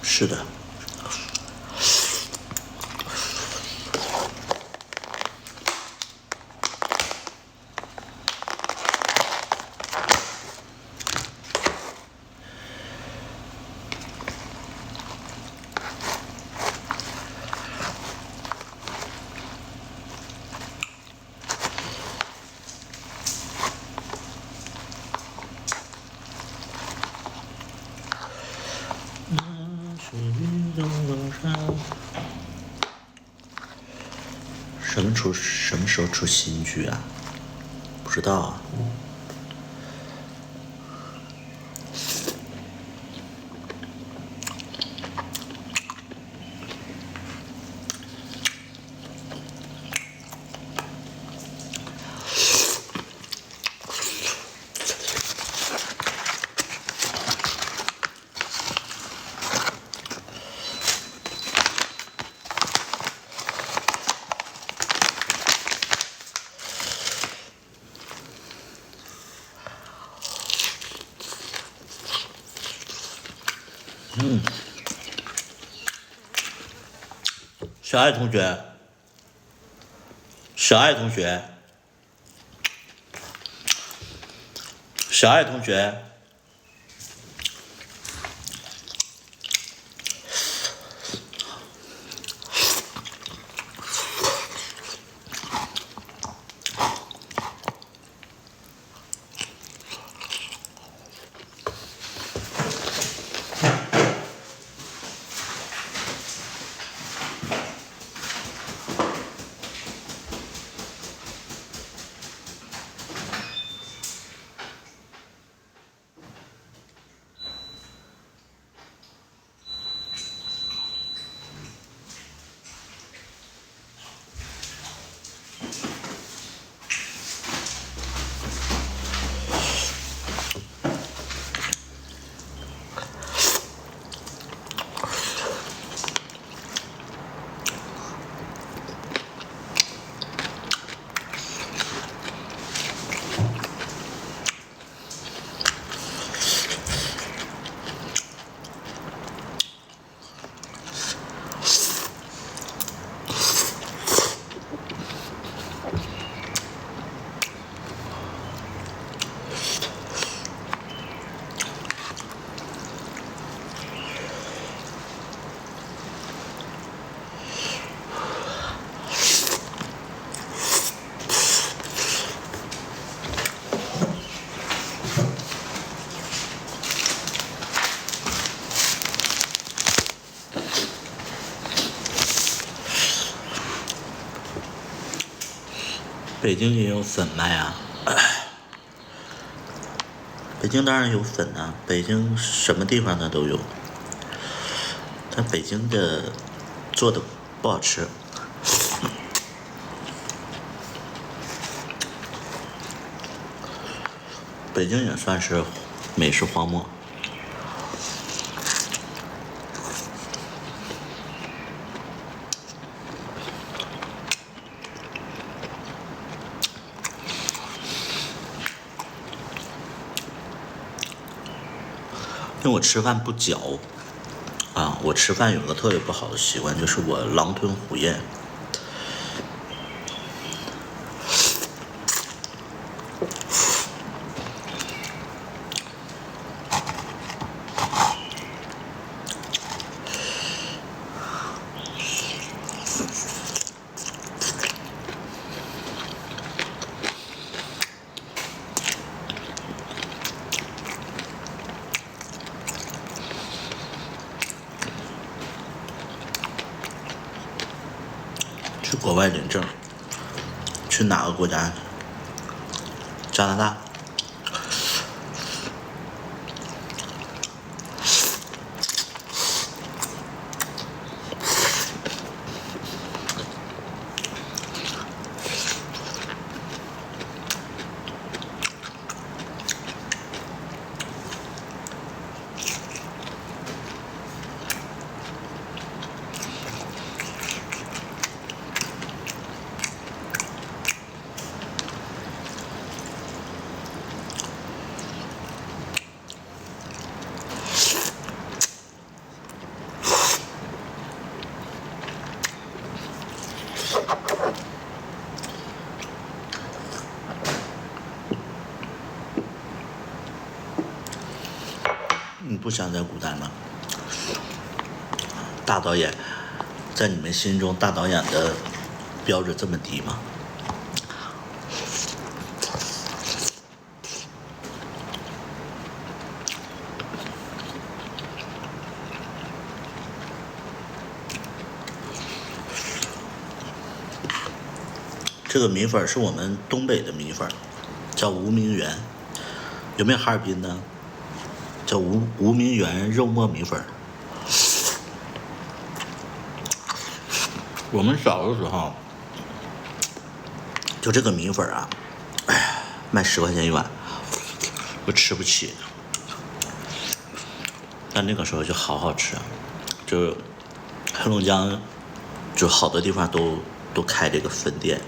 是的。什么时候出新剧啊？不知道啊。小爱同学，小爱同学，小爱同学，北京也有粉卖啊。北京当然有粉啊，北京什么地方的都有，但北京的做的不好吃。北京也算是美食荒漠。因为我吃饭不嚼啊，我吃饭有个特别不好的习惯，就是我狼吞虎咽。去国外领证，去哪个国家？加拿大。不想在古代吗？大导演，在你们心中，大导演的标准这么低吗？这个米粉是我们东北的米粉，叫无名园。有没有哈尔滨的？叫无名园肉末米粉。我们小的时候，就这个米粉啊，哎呀，卖10块钱一碗，我吃不起。但那个时候就好好吃，就黑龙江，就好多地方都开这个分店。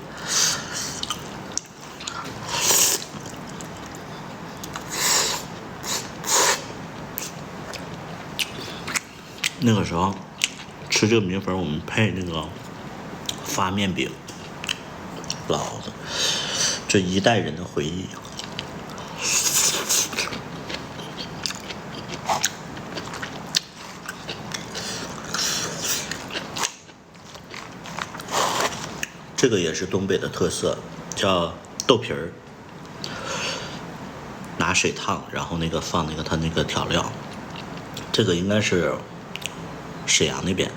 那个时候吃这个米粉，我们配那个发面饼，老的，这一代人的回忆。这个也是东北的特色，叫豆皮儿，拿水烫，然后那个放那个它那个调料，这个应该是沈阳那边。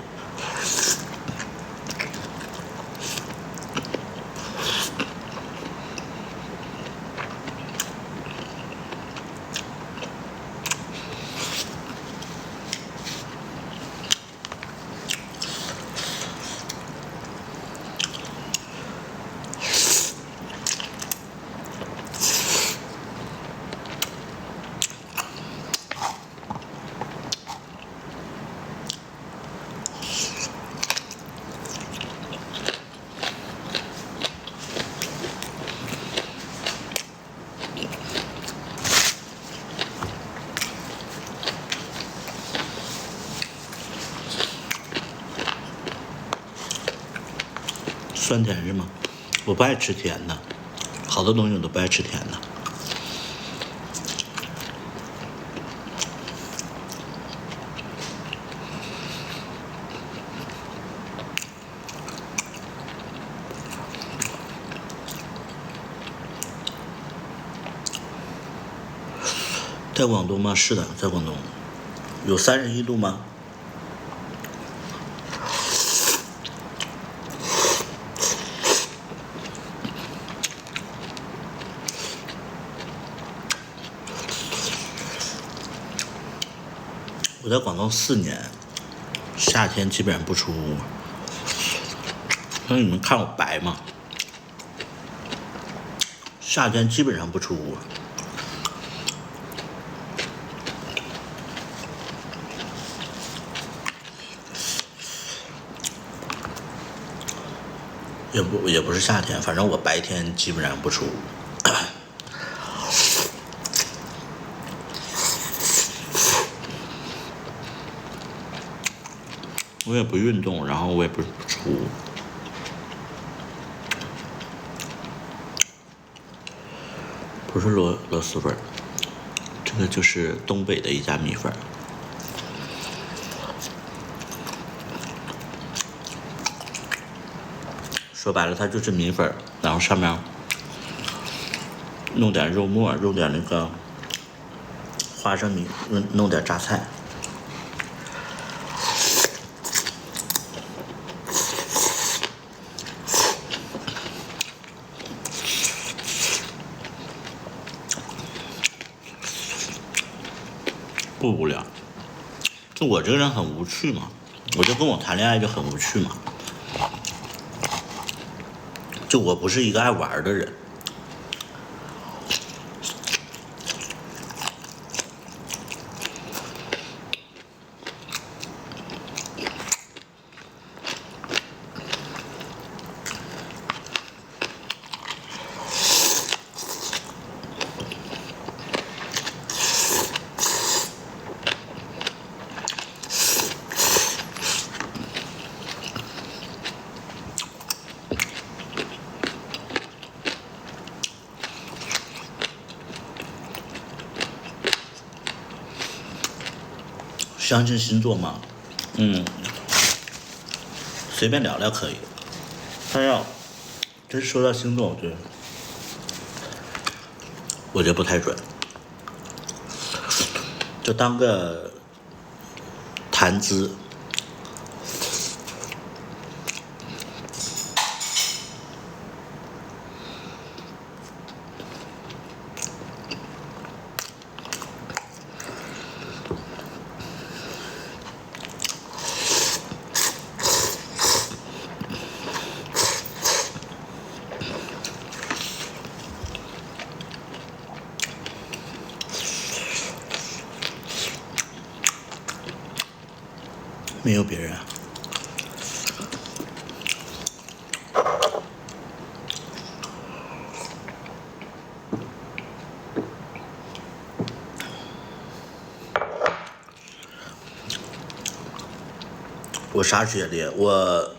酸甜是吗？我不爱吃甜的，好多东西我都不爱吃甜的。在广东吗？是的，在广东。有31度吗？我在广东4年，夏天基本上不出屋。那你们看我白吗？夏天基本上不出屋。也不是夏天，反正我白天基本上不出屋。我也不运动，然后我也不出屋。不是螺蛳粉，这个就是东北的一家米粉。说白了，它就是米粉，然后上面弄点肉末，弄点那个花生米，弄点榨菜。不无聊，就我这个人很无趣嘛，我就跟我谈恋爱就很无趣嘛。就我不是一个爱玩的人。相信星座吗？随便聊聊可以。但要真说到星座，我觉得不太准，就当个谈资。没有别人啊。我啥学历？我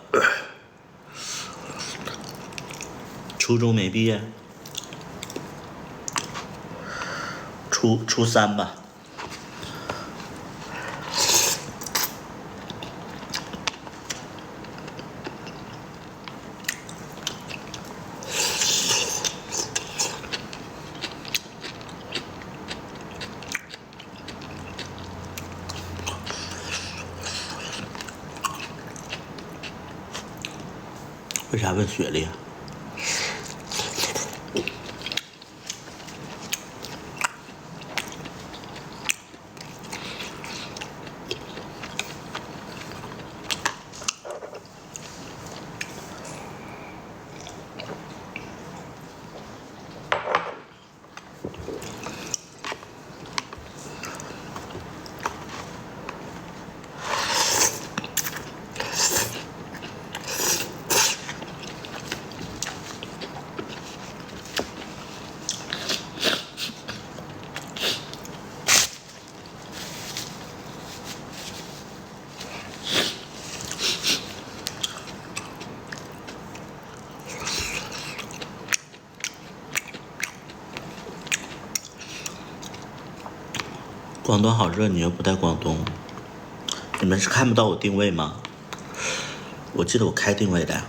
初中没毕业，初三吧。为啥问学历啊？广东好热，你又不在广东，你们是看不到我定位吗？我记得我开定位的呀。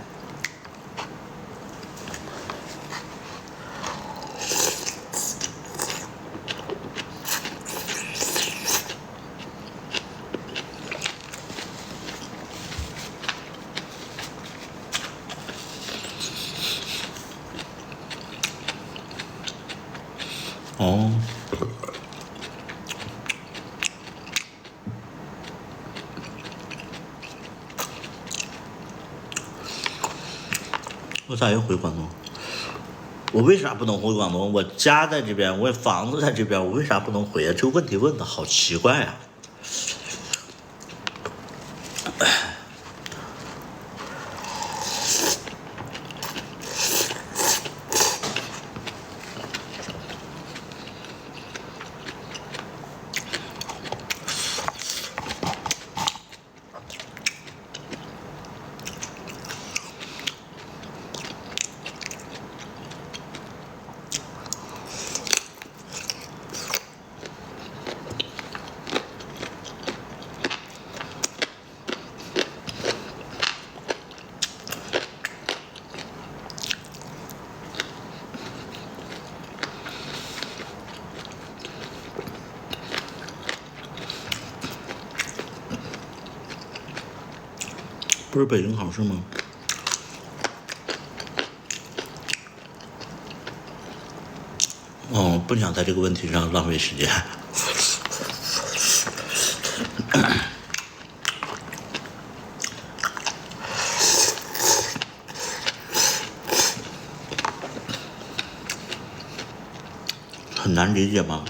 哦，我咋又回广东？我为啥不能回广东？我家在这边，我房子在这边，我为啥不能回啊？这个问题问的好奇怪啊！不是北京考试吗？哦，不想在这个问题上浪费时间。很难理解吗？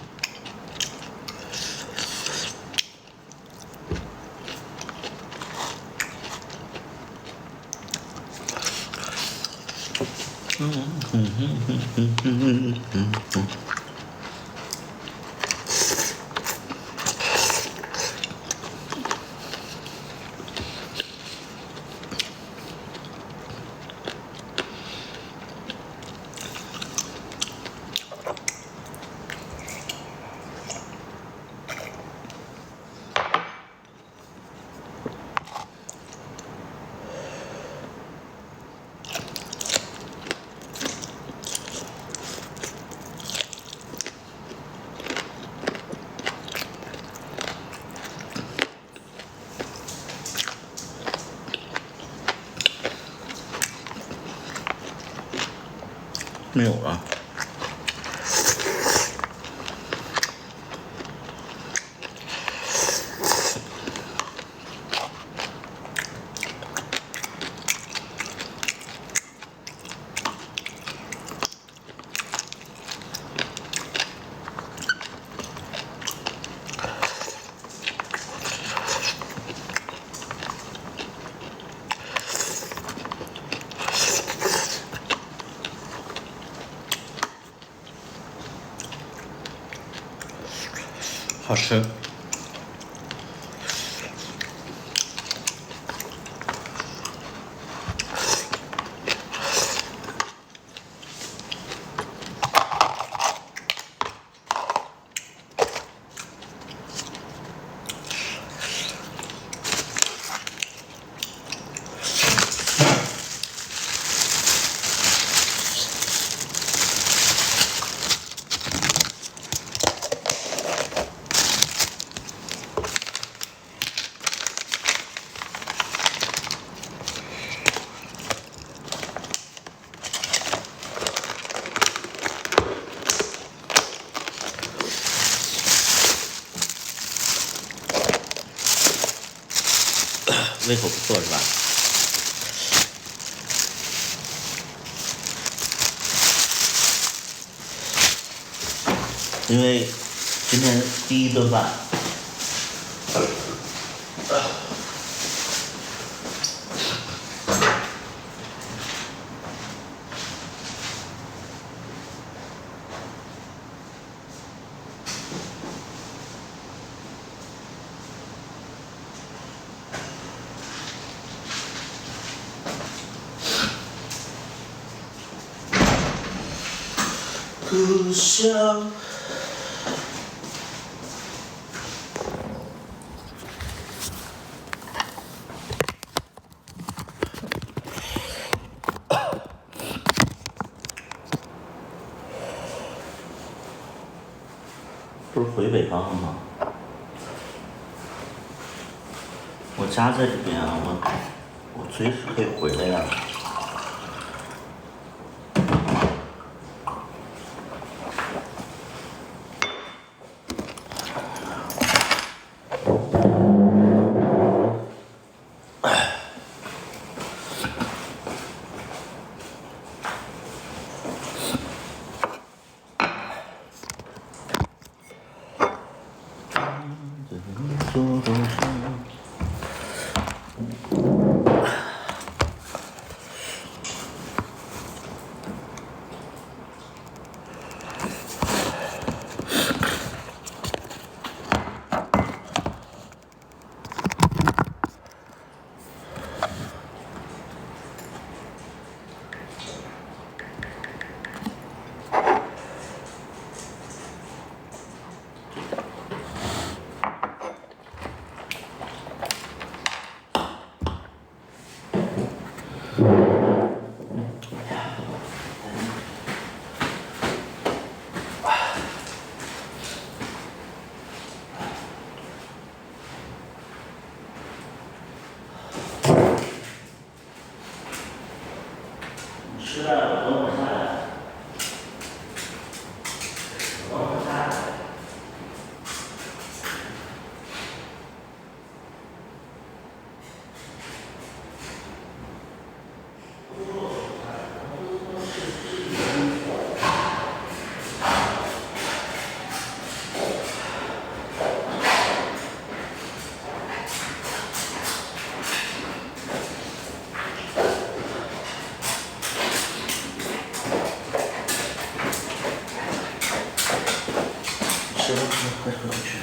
没有了。好吃。胃口不错是吧？因为今天第一顿饭，故乡。不是回北方了吗？我家在这边啊，我随时可以回来呀。吃了，等会儿下来。等会儿下来。吃吧，快喝去。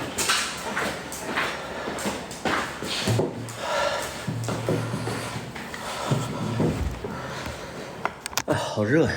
哎，好热呀！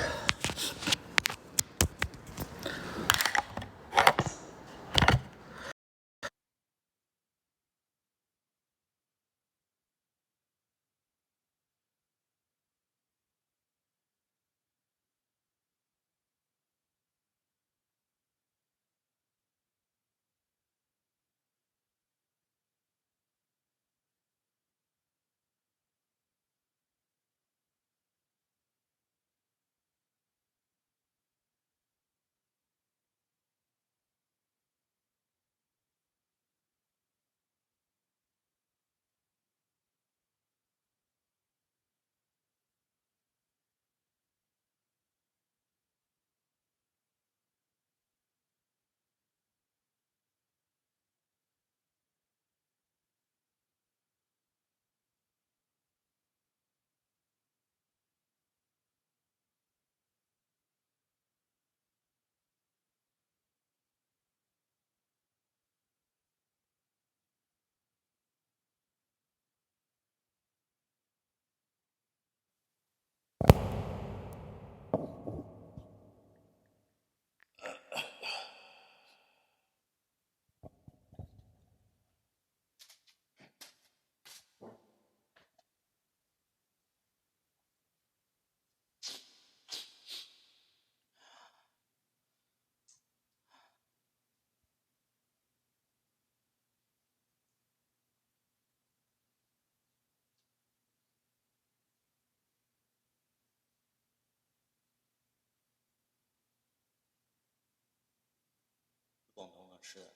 吃的。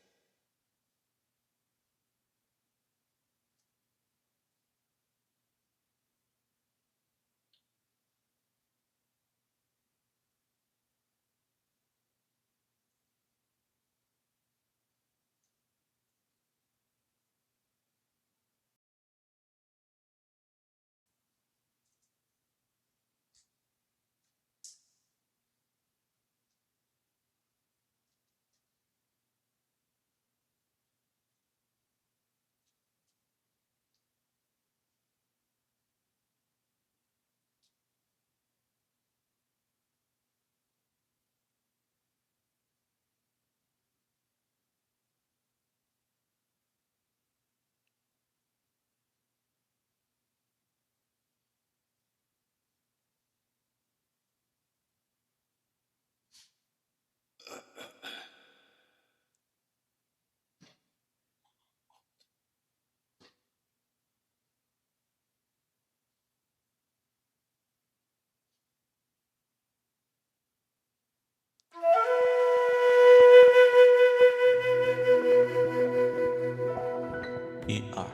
1、2。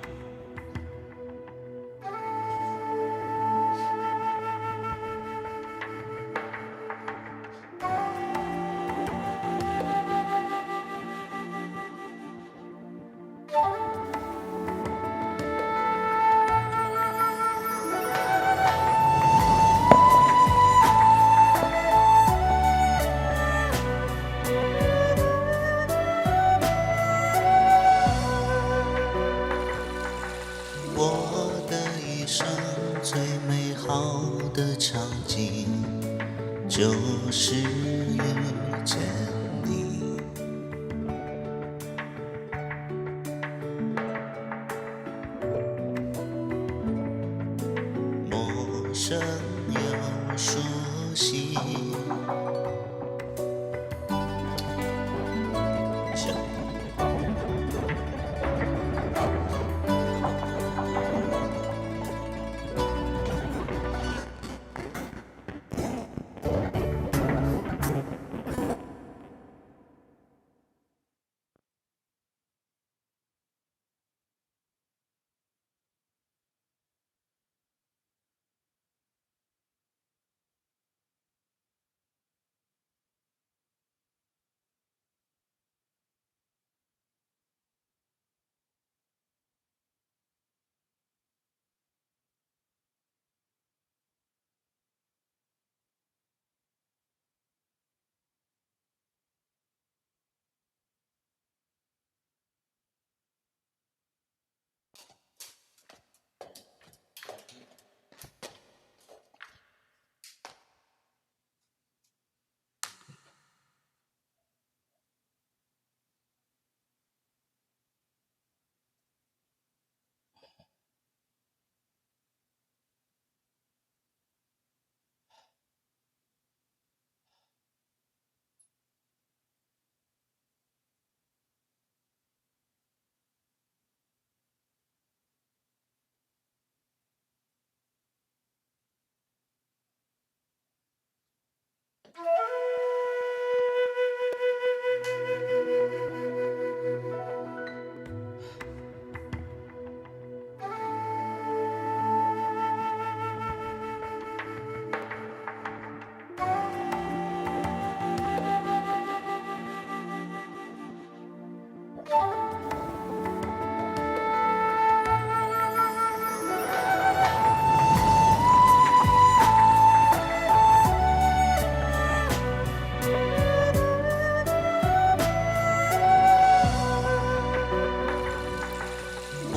我的一生最美好的场景，就是遇见你。陌生又熟悉。行。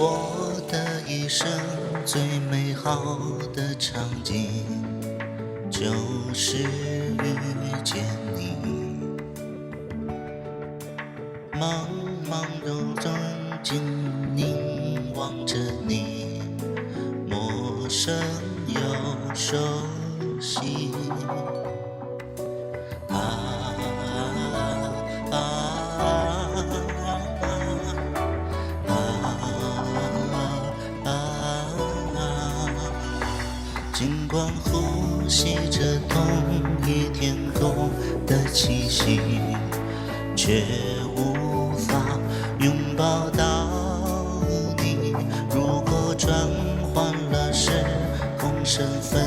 我的一生最美好的场景，就是遇见你。茫茫人中静凝望着你，陌生又熟悉。尽管呼吸着同一天空的气息，却无法拥抱到底。如果转换了时空身份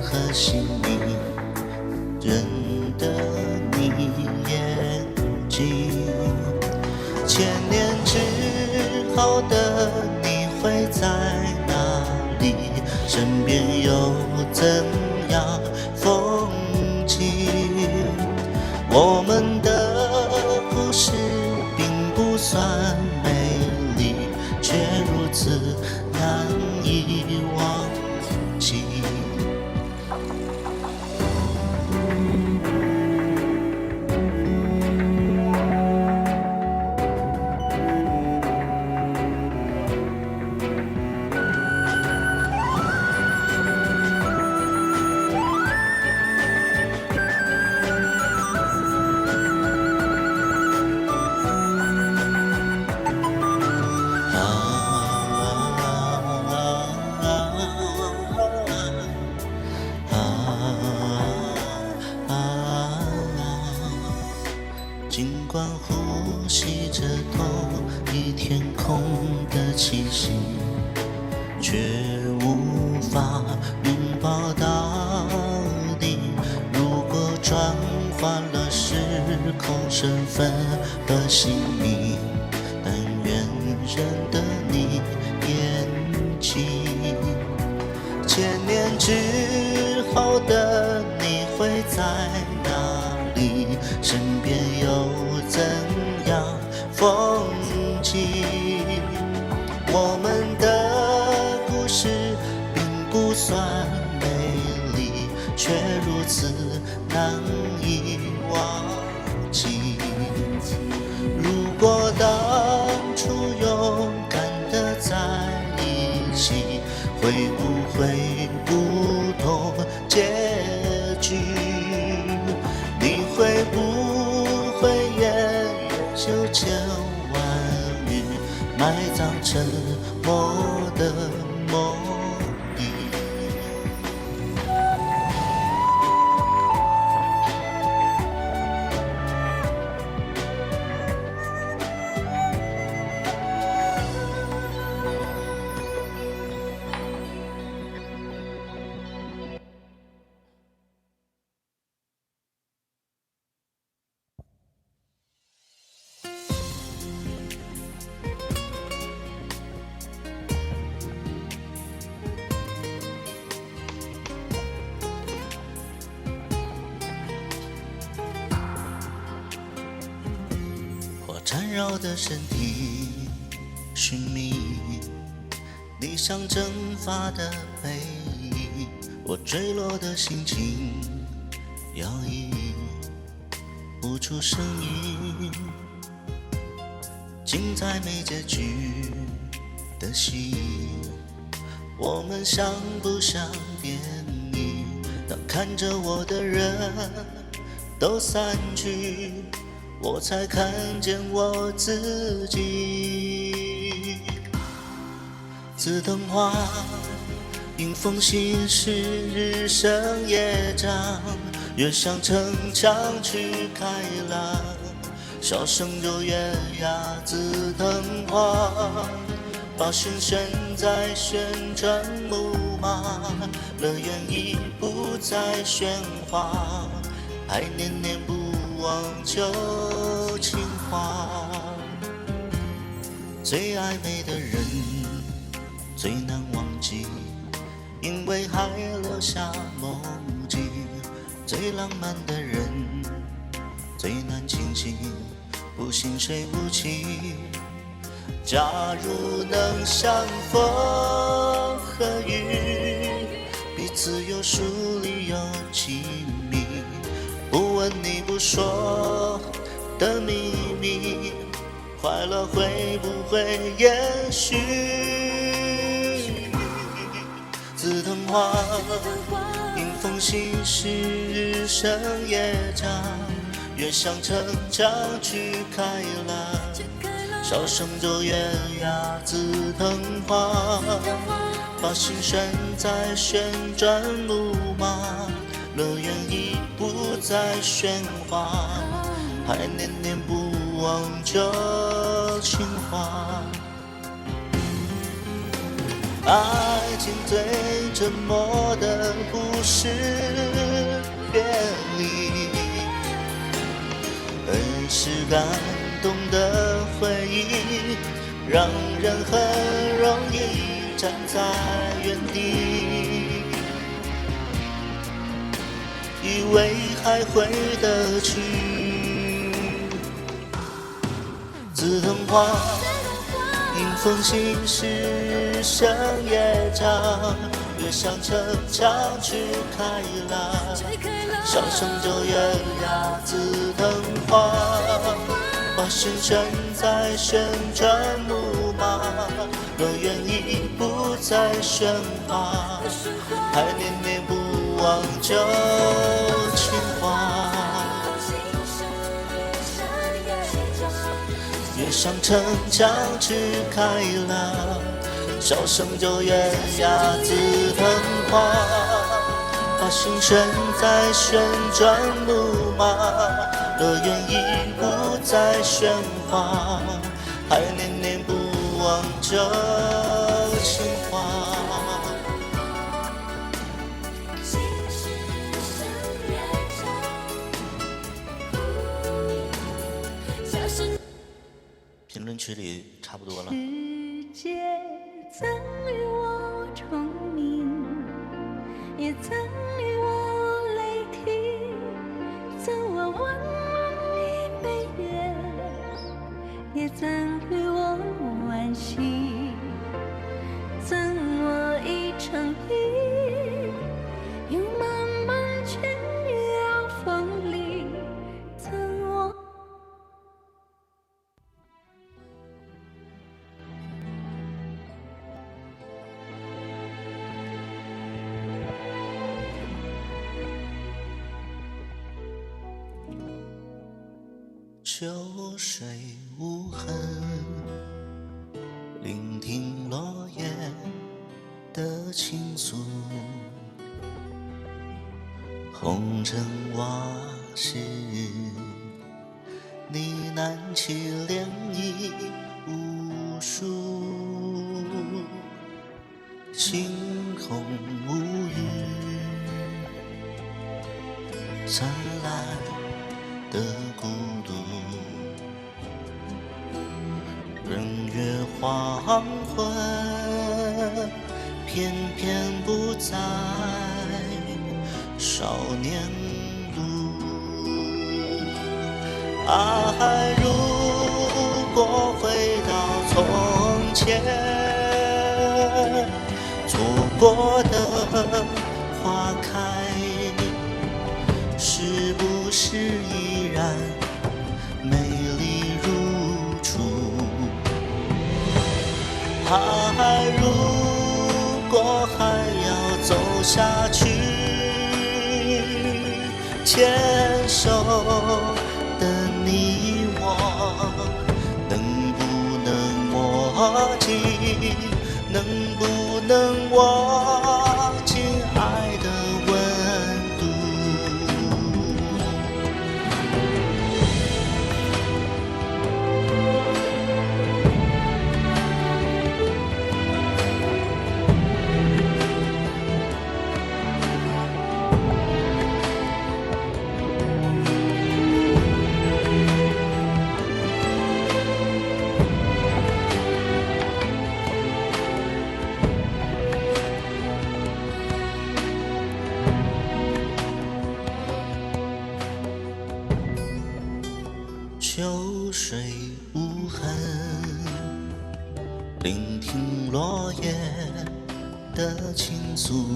和姓名，认得你眼睛。千年之后的你会在哪里？身边又怎样风景？我们的故事并不算美丽，却如此难以忘记。尽管呼吸着同一天空的气息，却无法拥抱到底。如果转换了时空身份和姓名，但愿认得你眼睛。千年之后的你会在哪里？身边又怎样风景？我们的故事并不算美丽，却如此难以忘记。如果当初勇敢地在一起，会不会不同结局？你会不会也有千万语埋葬沉默的梦里？缠绕的身体寻觅理想蒸发的背影，我坠落的心情摇曳不出声音，精彩没结局的戏，我们像不像电影？当看着我的人都散去，我才看见我自己。紫藤花迎风行驶，日升夜长，越向城墙去开朗，笑声就越哑。紫藤花把心悬在旋转木马，乐园已不再喧哗，还念念不忘旧情话。最暧昧的人最难忘记，因为还留下梦境。最浪漫的人最难清醒，不信谁不弃。假如能相逢和雨，彼此有疏离有亲密，不问你不说的秘密，快乐会不会延续？紫藤花迎风行驶，日升夜长，越向城墙去开朗，笑声就越哑。紫藤花把心悬在旋转木马，乐园已不再喧哗，还念念不忘旧小情话。爱情最折磨的不是别离，而是感动的回忆，让人很容易站在原地，以为还回得去。紫藤花迎风行驶，声越长，越像城墙去开朗，笑声就越哑。紫藤花，花心悬在旋转木马，若愿意不再喧哗，还念念不忘旧情话。越上城墙去开朗，笑声就越哑。紫藤花，把心悬在旋转木马，若愿意不再喧哗，还念念不忘旧情话。评论区里差不多了。世界曾与我重名，也曾与我雷霆，曾我万梦一杯月，也曾与我惋惜，曾我一场雨，又漫漫千摇风里，曾我。秋水无痕，聆听落叶的倾诉，红尘往事，呢喃起涟漪无数，晴空无语，灿烂的孤独，人月黄昏，偏偏不在少年路。爱如果回到从前，错过的花开，是不是依然美丽如初？爱如果还要走下去，牵手的你我，能不能默契？能不能忘记爱的温度？秋水无痕，聆听落叶的倾诉，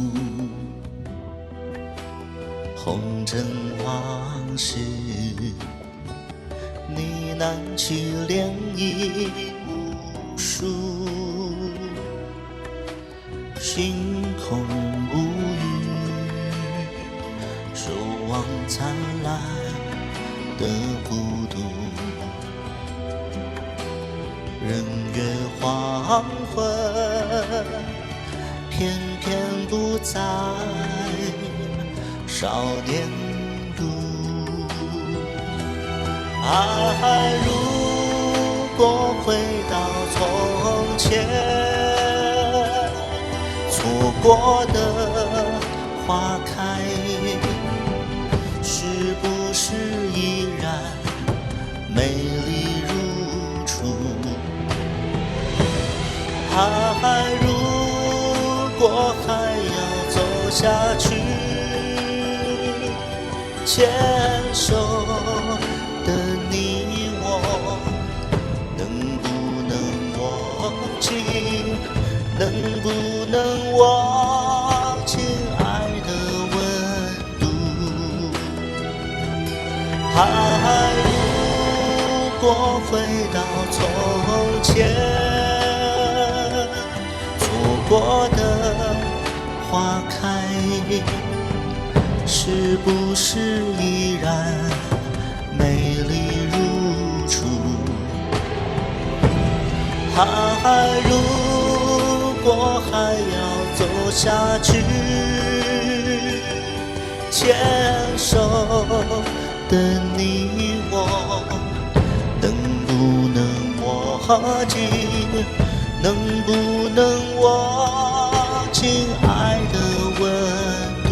红尘往事，呢喃起涟漪无数，星空无语，守望灿烂的孤独，人月黄昏，偏偏不在少年路。爱如果回到从前，错过的花开，是不是依然美丽如初？如果还要走下去，牵手的你我，能不能握紧？能不能握紧爱的温度？如果回到从前，错过的花开，是不是依然美丽如初？如果还要走下去，牵手的你我，能不能握紧？能不能握紧爱的温度？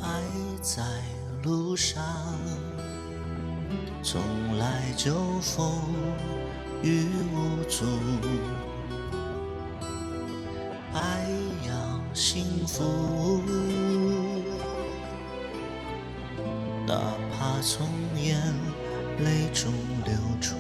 爱在路上，从来就风雨无阻。爱要幸福，哪怕从眼泪中流出。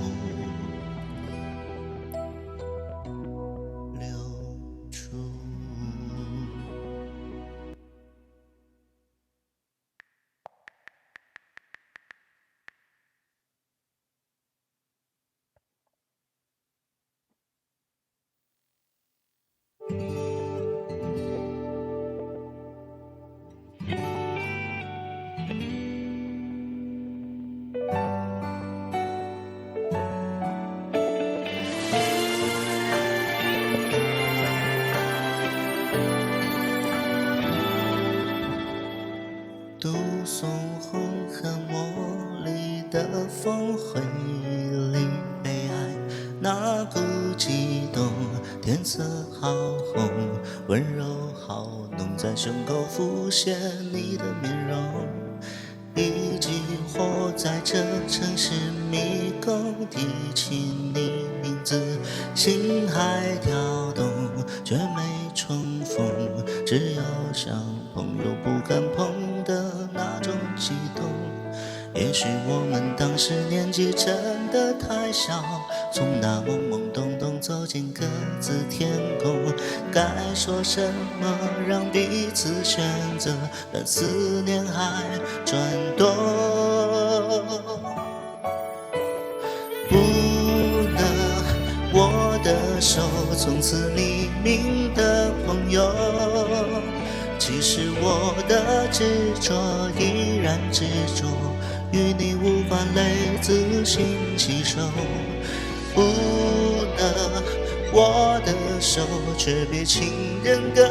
读诵红和茉莉的风，回忆里被爱那股悸动，天色好红，温柔好浓，在胸口浮现你的面容。已经活在这城市迷宫，提起你名字，心还跳动，却没重逢，只有像朋友不敢碰的那种激动。也许我们当时年纪真的太小，从那懵懵懂懂走进各自天空，该说什么让彼此选择，但思念还转动。不能握的手，从此匿名的朋友，其实我的执着依然执着，与你无关泪自行吸收。不能握的手，却比情人更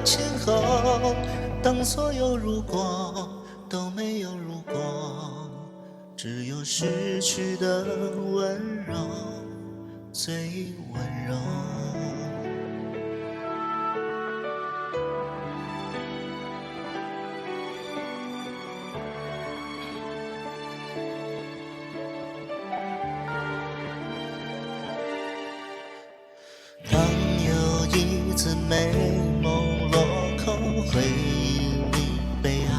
前后。当所有如果都没有如果，只有失去的温柔最温柔。当有一次美梦落空，回忆里被爱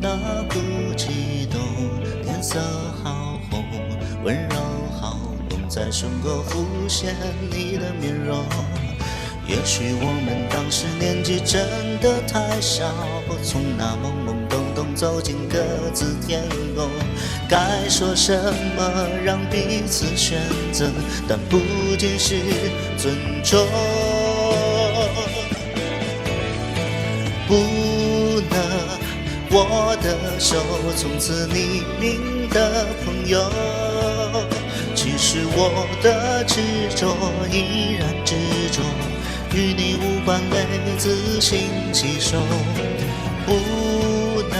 那股悸动，天色好红，温柔好浓，在胸口浮现你的面容。也许我们当时年纪真的太小，从那懵懵懂懂走进各自天空，该说什么让彼此选择，但不仅是尊重。不能握的手，从此匿名的朋友，其实我的执着依然执着，与你无关泪自行接受，不能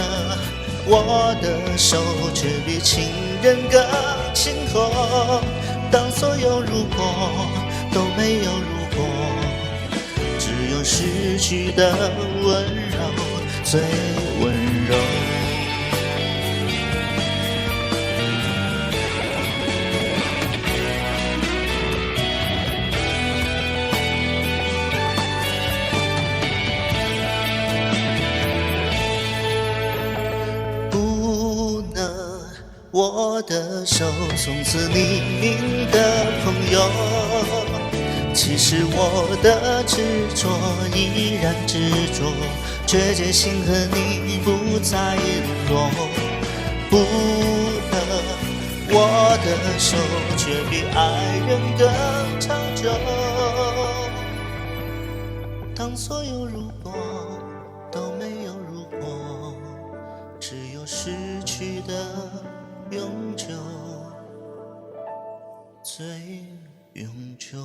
握的手却比情人更轻厚。当所有如果都没有如果，只有失去的温柔最温柔。我的手，从此匿名的朋友。其实我的执着依然执着，却坚信和你不再联络。不能，我的手却比爱人更长久。当所有如果都没有如果，只有失去的永久，最永久。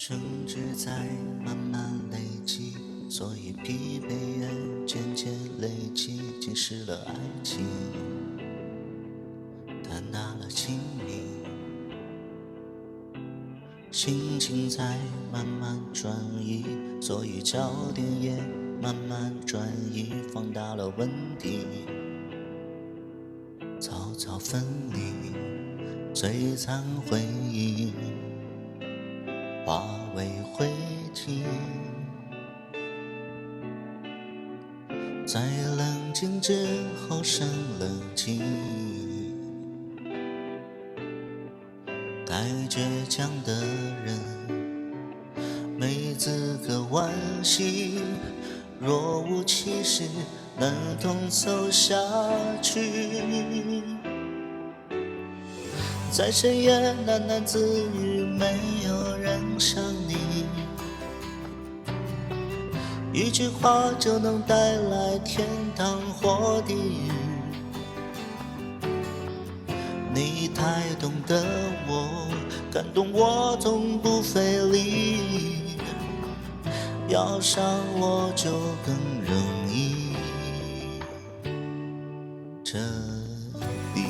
争执在慢慢累积，所以疲惫也渐渐累积，侵蚀了爱情，弹大了亲密，心情在慢慢转移，所以焦点也慢慢转移，放大了问题，草草分离，璀璨回忆化为灰烬，在冷静之后生冷静，太倔强的人没资格惋惜，若无其事能同走下去，在深夜喃喃自语，没有人想你，一句话就能带来天堂或地狱，你太懂得我，感动我从不费力，要伤我就更容易，这里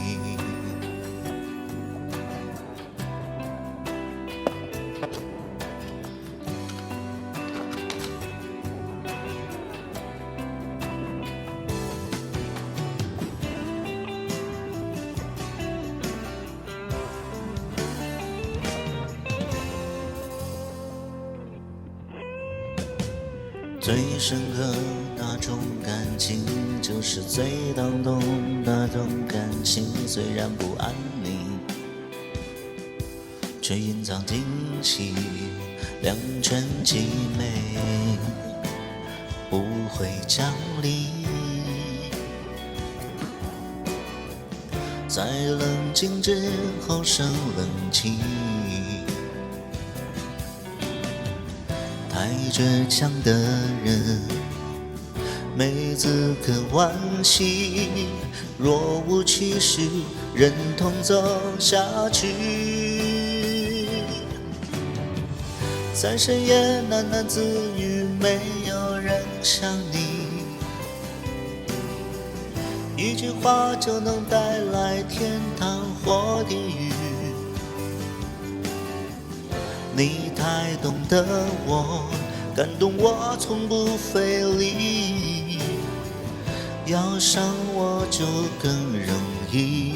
最深刻那种感情，就是最荡动那种感情，虽然不安宁，却隐藏惊喜，两全其美，不会降临，在冷静之后生冷气，太倔强的人没资格惋惜，若无其事忍痛走下去，在深夜喃喃自语，没有人像你。一句话就能带来天堂或地狱。你太懂得我，感动我从不费力，要伤我就更容易。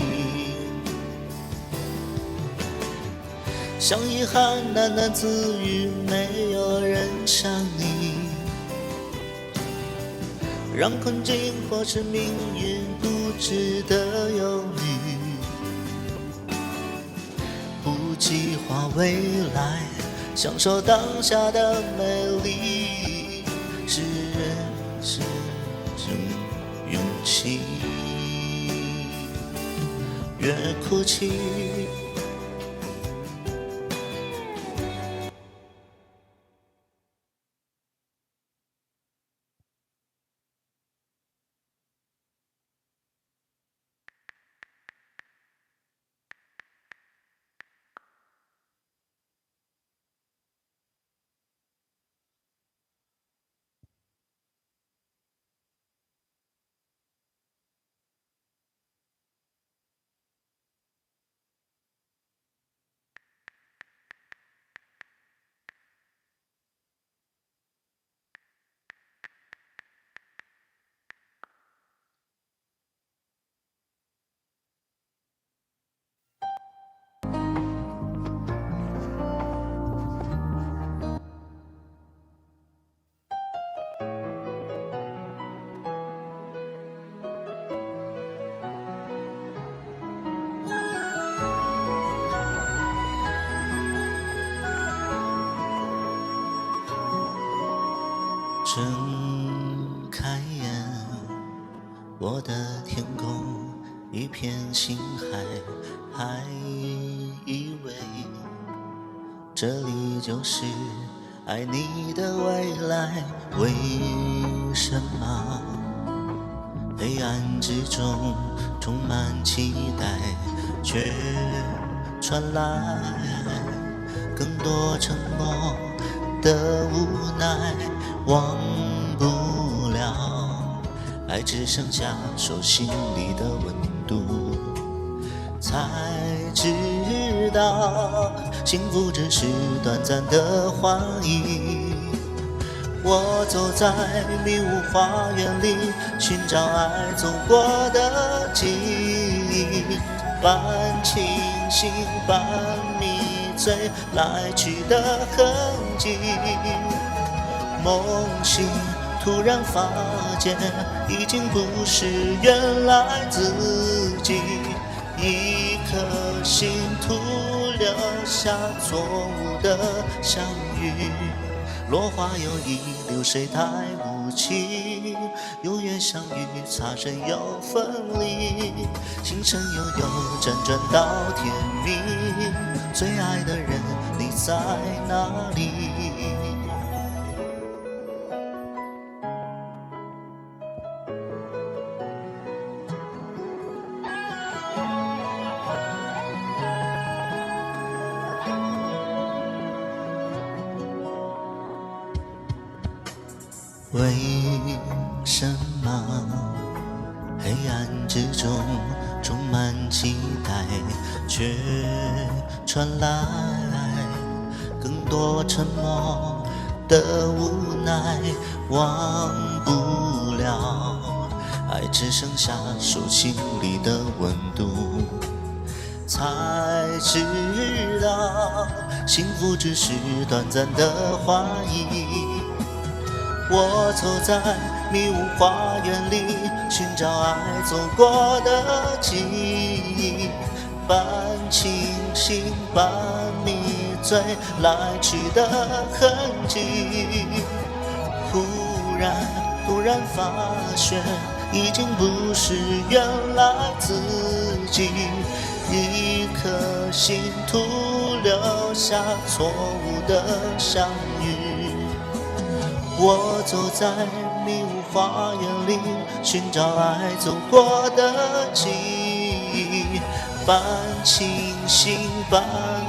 像遗憾喃喃自语，没有人像你，让困境或是命运不值得忧虑。不计划未来，享受当下的美丽，是人生中勇气。越哭泣，睁开眼，我的天空一片星海，还以为这里就是爱你的未来。为什么黑暗之中充满期待，却传来更多沉默的无奈？忘不了，爱只剩下手心里的温度，才知道幸福只是短暂的幻影。我走在迷雾花园里，寻找爱走过的记忆，半清醒半迷醉来去的痕迹。梦醒，突然发现已经不是原来自己，一颗心徒留下错误的相遇。落花有意，流水太无情，有缘相遇，擦身又分离，情深悠悠，辗转到天明。最爱的人，你在哪里？为什么黑暗之中充满期待，却传来更多沉默的无奈？忘不了，爱只剩下手心里的温度，才知道幸福只是短暂的幻影。我走在迷雾花园里，寻找爱走过的记忆，半清醒半迷醉来去的痕迹。突然发现已经不是原来自己，一颗心徒留下错误的相遇。我走在迷雾花园里，寻找爱走过的记忆，半清醒半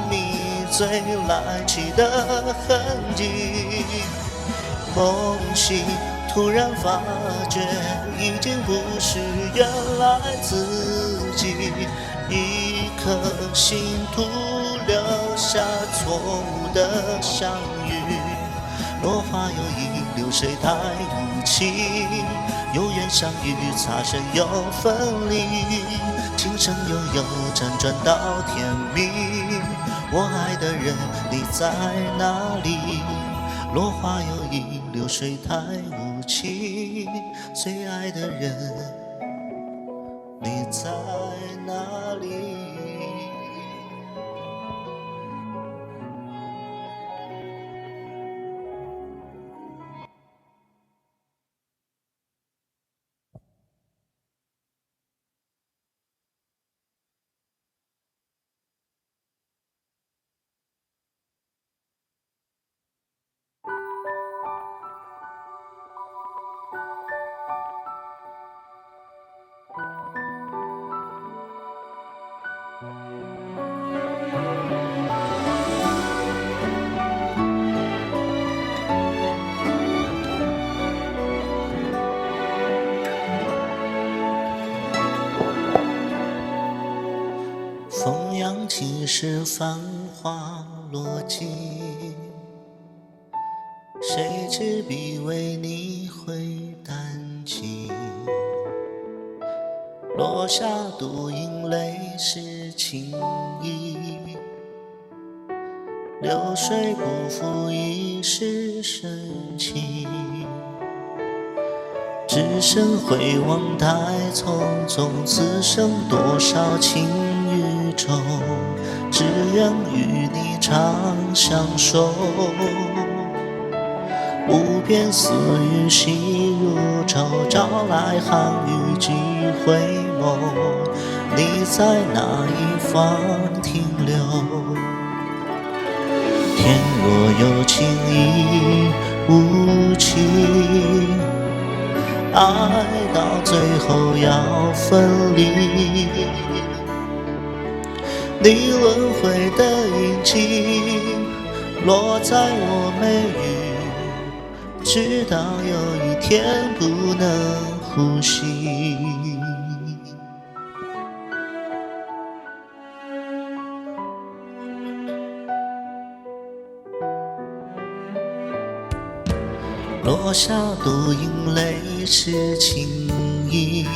迷最来去的痕迹。梦醒突然发觉，已经不是原来自己。一颗心徒留下错误的相遇。落花有意，流水太无情。有缘相遇，擦身又分离。情深悠悠，辗转到天明。我爱的人，你在哪里？落花有意，流水太无情。最爱的人，你在哪里？风扬起时繁华落尽，谁执笔为你挥丹青？落下独饮泪湿情意，流水不负一世深情。只身回望太匆匆，此生多少情与愁，只愿与你长相守。无边丝雨细如愁，朝来寒雨几回眸。你在哪一方停留？天若有情亦无情，爱到最后要分离。你轮回的印记落在我眉宇，直到有一天不能呼吸。落下独饮泪湿情意，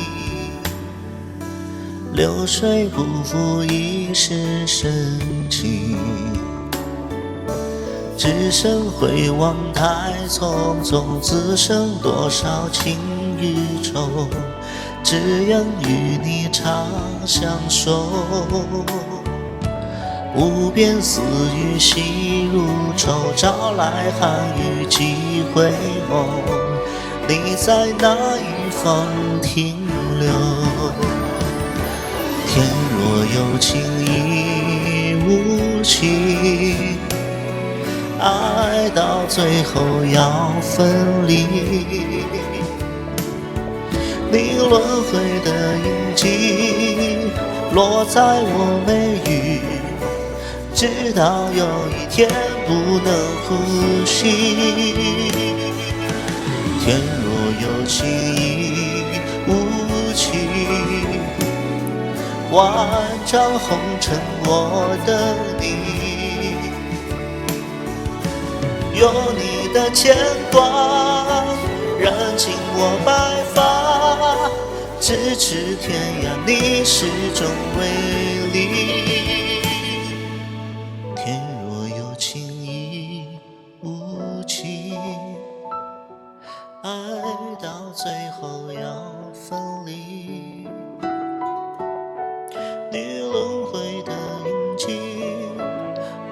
流水不负一世深情。只身回望太匆匆，此生多少情与愁，只愿与你长相守。无边丝雨细如愁，朝来寒雨几回眸。你在哪一方停留？天若有情亦无情，爱到最后要分离。你轮回的印记落在我眉宇，直到有一天不能呼吸。天若有情亦无情，万丈红尘我的你。有你的牵挂，染尽我白发，咫尺天涯你始终为离。天若有情亦无情，爱到最后要分离。你轮回的印记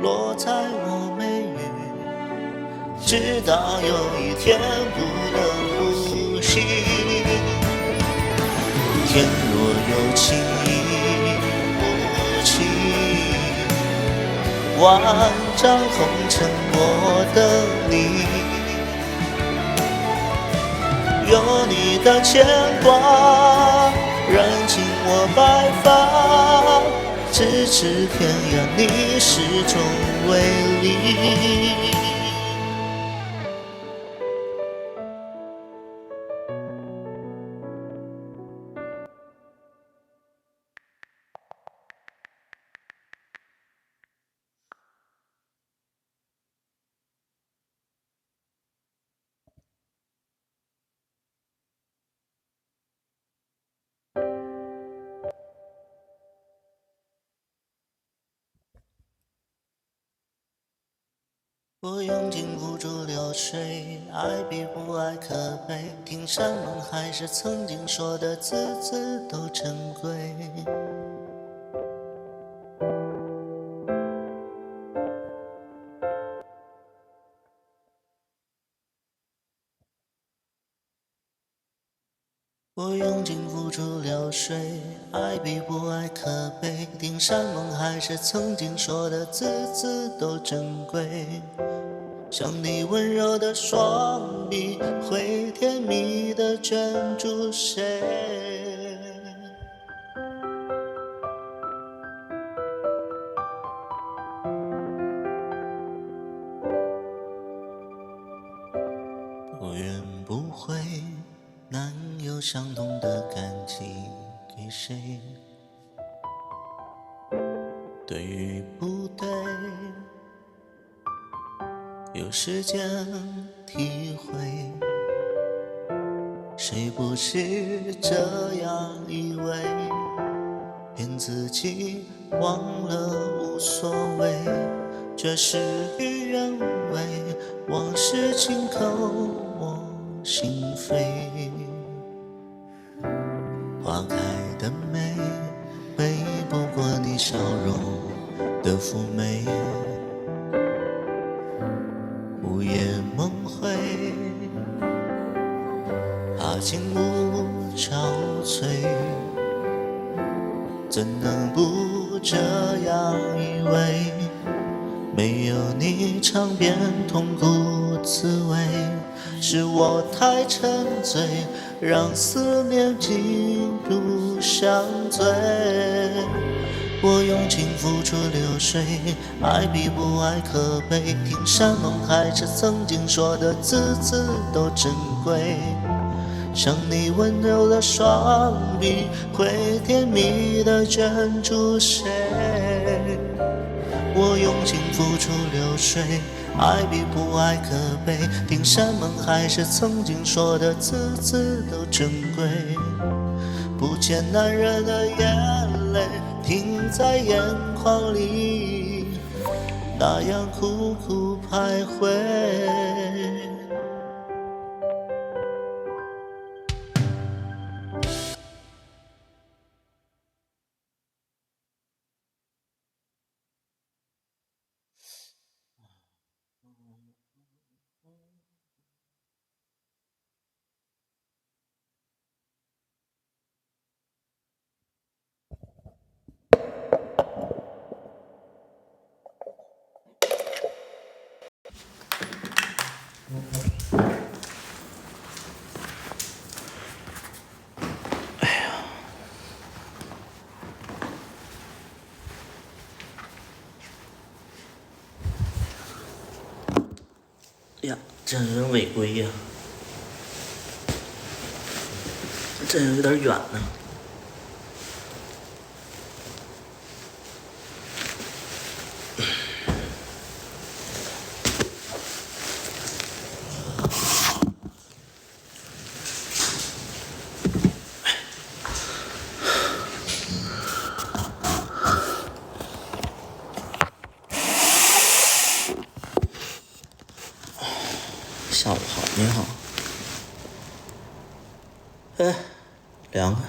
落在我眉宇，直到有一天不能呼吸。天若有情亦无情，万丈红尘我的你。有你的牵挂，染尽我白发，咫咫尺天涯，你始终为离。我用尽付诸流水，爱比不爱可悲。听山盟海誓，曾经说的字字都珍贵。我用尽付诸流水，爱比不爱可悲。听山盟海誓，曾经说的字字都珍贵。像你温柔的双臂，会甜蜜地卷住谁？不怨不悔，难有相同的感激给谁？对与不对，有时间体会。谁不是这样以为？骗自己忘了无所谓，却事与愿违，往事紧扣我心扉。花开的美，美不过你笑容的妩媚。午夜梦回，怕景物憔悴，怎能不这样以为？没有你尝遍痛苦滋味，是我太沉醉，让思念进入相醉。我用尽付出流水，爱比不爱可悲。听山盟海誓，曾经说的字字都珍贵。像你温柔的双臂，会甜蜜地卷住谁？我用尽付出流水，爱比不爱可悲。听山盟海誓，曾经说的字字都珍贵。不见男人的眼泪停在眼眶里，那样苦苦徘徊。呀，这人违规呀！这有点远呢。下午好，你好。哎，凉快。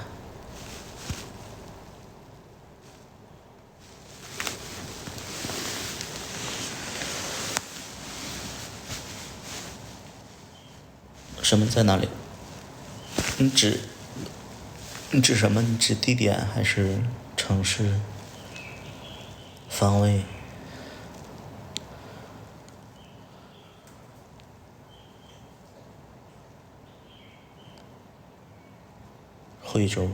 什么在哪里？你指什么？你指地点还是城市？方位？惠州。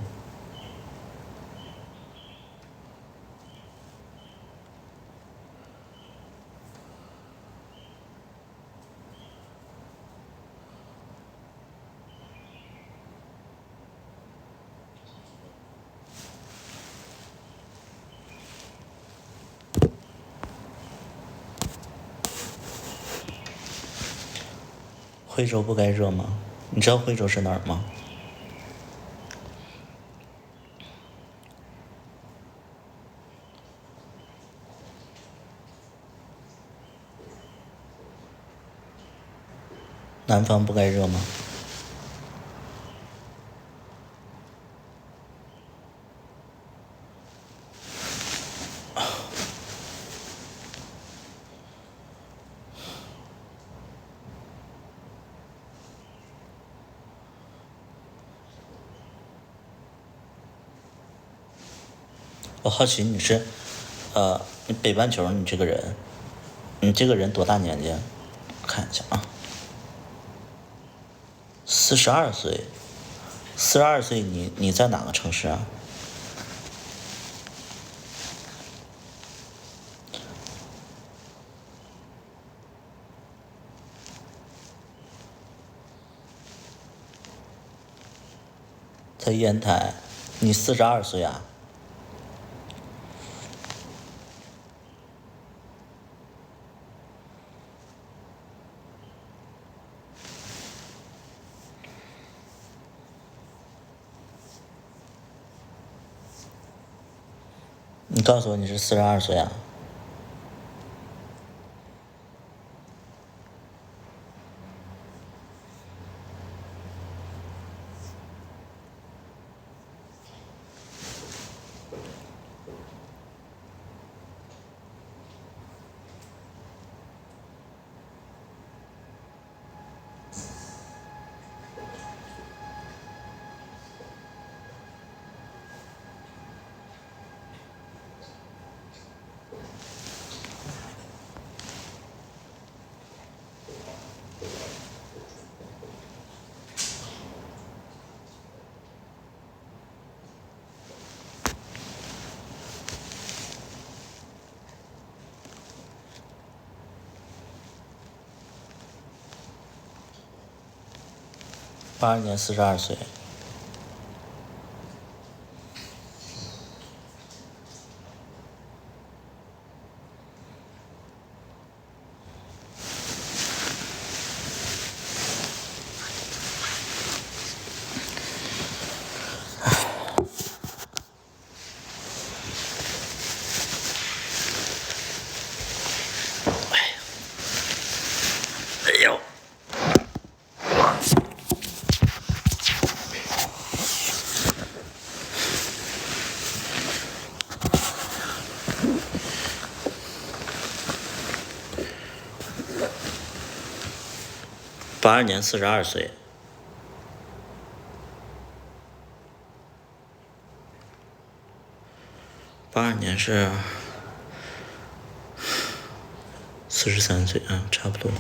惠州不该热吗？你知道惠州是哪儿吗？南方不该热吗？我好奇你是，你北半球你这个人多大年纪？看一下啊，42岁，42岁你在哪个城市啊？在烟台，你42岁啊？你告诉我你是42岁啊？82年42岁。哎呦，82年42岁。82年是43岁啊，差不多。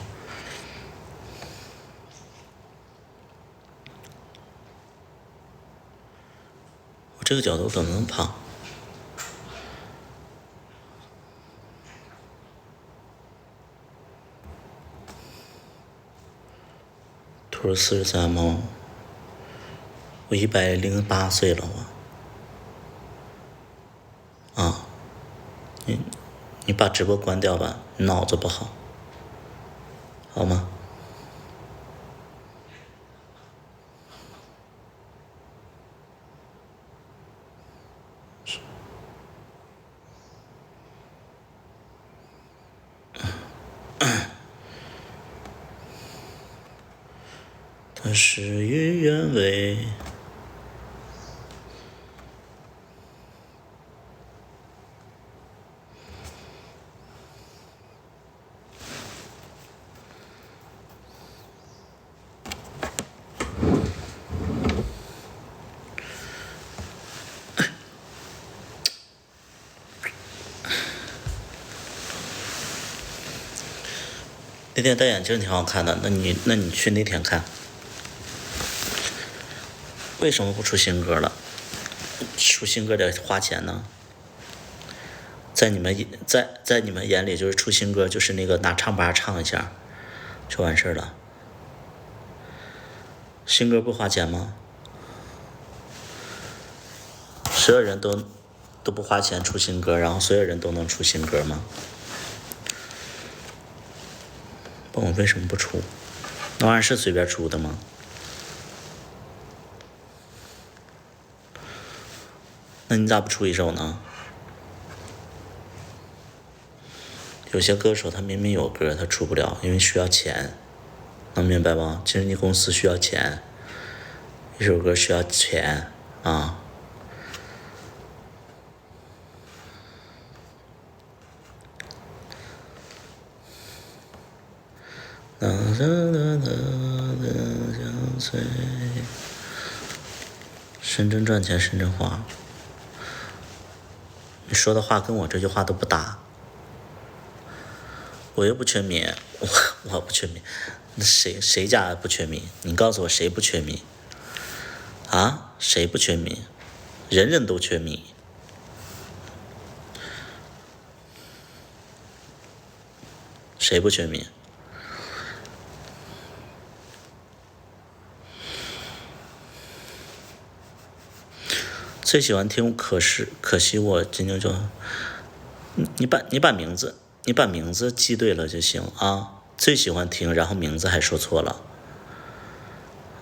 我这个角度怎么那么胖？图是43吗？我108岁了我。啊，你把直播关掉吧，你脑子不好，好吗？它事与愿违。那天戴眼镜挺好看的，那你去那天看。为什么不出新歌了？出新歌得花钱呢。在你们眼里，就是出新歌就是那个拿唱吧唱一下就完事了。新歌不花钱吗？所有人都不花钱出新歌，然后所有人都能出新歌吗？问我为什么不出？那玩意儿是随便出的吗？那你咋不出一首呢？有些歌手他明明有歌，他出不了，因为需要钱，能明白吗？其实你公司需要钱，一首歌需要钱啊。深圳赚钱，深圳花。你说的话跟我这句话都不搭。我又不缺米，我不缺米，那谁家不缺米？你告诉我谁不缺米？啊？谁不缺米？人人都缺米。谁不缺米？最喜欢听可惜我今天就，你把名字记对了就行啊。最喜欢听，然后名字还说错了，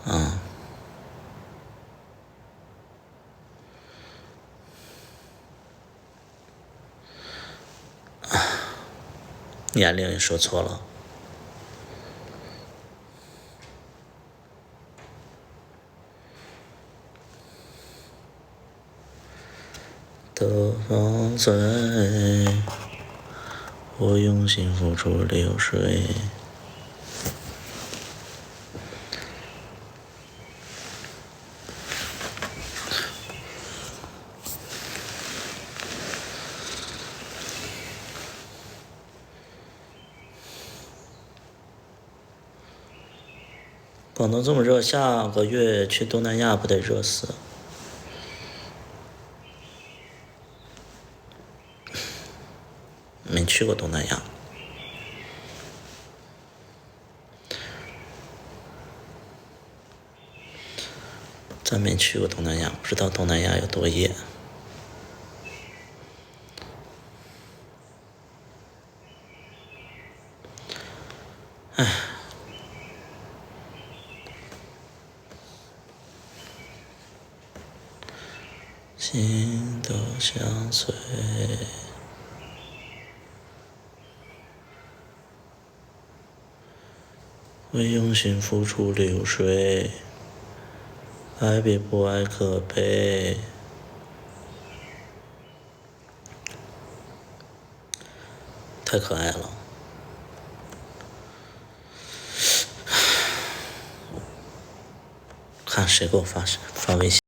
啊。年龄也说错了。都放醉，我用心付出流水。广东这么热，下个月去东南亚不得热死？没去过东南亚，咱没去过东南亚，不知道东南亚有多野。唉，心都相随。为用心付出流水，爱比不爱可悲。太可爱了。看谁给我发微信。